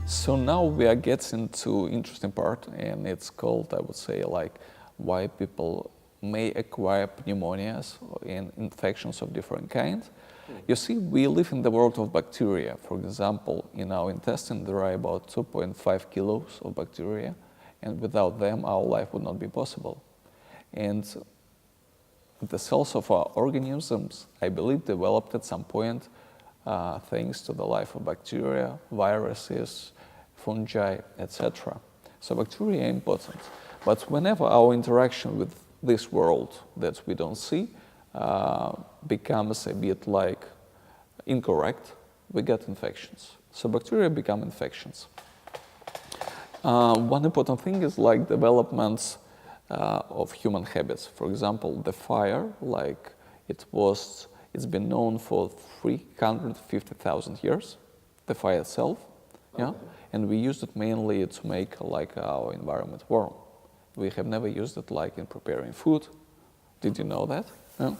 So now we are getting to interesting part, and it's called, I would say, like why people may acquire pneumonias and infections of different kinds. You see, we live in the world of bacteria. For example, in our intestine there are about 2.5 kilos of bacteria, and without them our life would not be possible. And the cells of our organisms, I believe, developed at some point thanks to the life of bacteria, viruses, fungi, etc. So bacteria are important. But whenever our interaction with this world that we don't see becomes a bit like incorrect, we get infections. So bacteria become infections. One important thing is like developments of human habits. For example, the fire, like it's been known for 350,000 years, the fire itself, yeah, and we used it mainly to make like our environment warm. We have never used it like in preparing food. Did you know that? Yeah.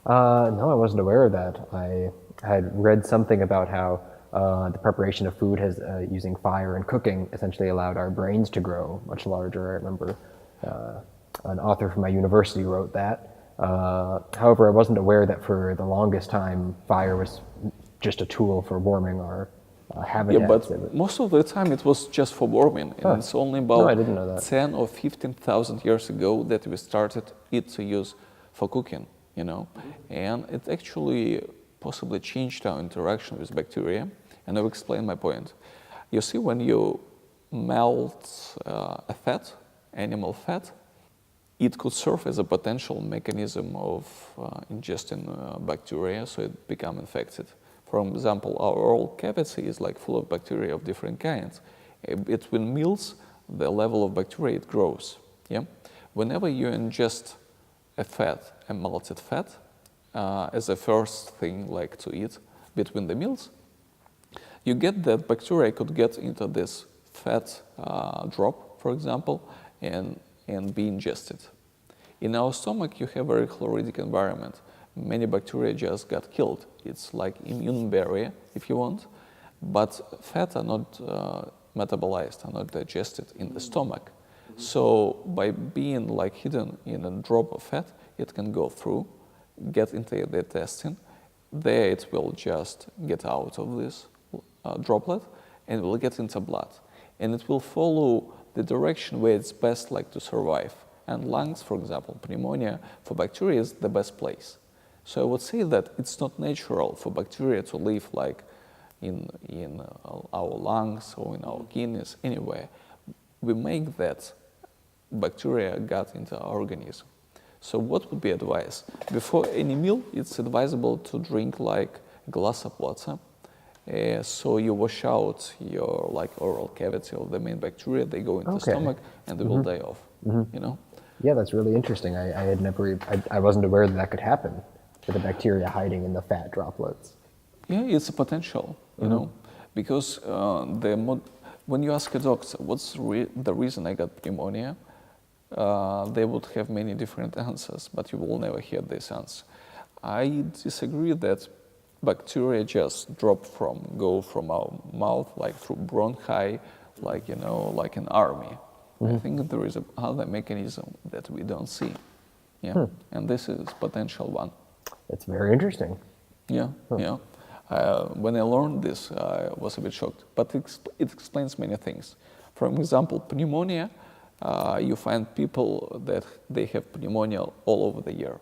No, I wasn't aware of that. I had read something about how the preparation of food has, using fire and cooking, essentially allowed our brains to grow much larger. I remember an author from my university wrote that. However, I wasn't aware that for the longest time, fire was just a tool for warming our habitats. Yeah, but most of the time it was just for warming, and it's only about I didn't know that. 10 or 15,000 years ago that we started it to use for cooking, you know, and it actually possibly changed our interaction with bacteria, and I'll explain my point. You see, when you melt a fat, animal fat, it could serve as a potential mechanism of ingesting bacteria, so it become infected. For example, our oral cavity is like full of bacteria of different kinds. Between meals, the level of bacteria it grows. Yeah, whenever you ingest a fat, a melted fat, as a first thing like to eat between the meals, you get that bacteria could get into this fat drop, for example, and be ingested. In our stomach, you have a very chloridic environment. Many bacteria just got killed. It's like immune barrier, if you want, but fat are not metabolized, are not digested in the stomach. So by being like hidden in a drop of fat, it can go through, get into the intestine. There it will just get out of this droplet and will get into blood. And it will follow the direction where it's best like to survive. And lungs, for example, pneumonia for bacteria is the best place. So I would say that it's not natural for bacteria to live like in our lungs or in our kidneys, anywhere. We make that bacteria got into our organism. So what would be advice? Before any meal, it's advisable to drink like a glass of water. So you wash out your like oral cavity of the main bacteria. They go into the stomach and they will die off. You know. Yeah, that's really interesting. I wasn't aware that that could happen with the bacteria hiding in the fat droplets. Yeah, it's a potential, you know, because when you ask a doctor, what's the reason I got pneumonia, they would have many different answers, but you will never hear this answer. I disagree that bacteria just go from our mouth like through bronchi, like, you know, like an army. I think there is another mechanism that we don't see. Yeah, and this is potential one. That's very interesting. Yeah, yeah. When I learned this, I was a bit shocked. But it explains many things. For example, pneumonia, you find people that they have pneumonia all over the year,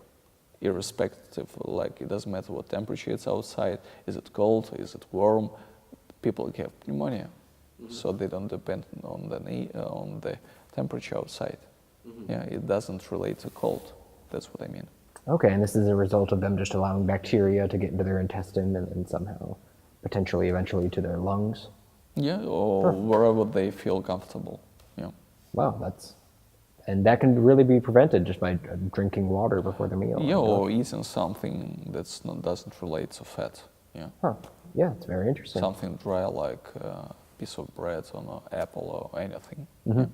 irrespective, like it doesn't matter what temperature it's outside, is it cold, is it warm, people have pneumonia. So they don't depend on the temperature outside. Yeah, it doesn't relate to cold. That's what I mean. Okay, and this is a result of them just allowing bacteria to get into their intestine and then somehow, potentially, eventually to their lungs? Yeah, or wherever they feel comfortable. Yeah. Wow, and that can really be prevented just by drinking water before the meal. Yeah, or eating something that doesn't relate to fat. Yeah. Huh. Yeah, it's very interesting. Something dry like a piece of bread or an apple or anything. Yeah.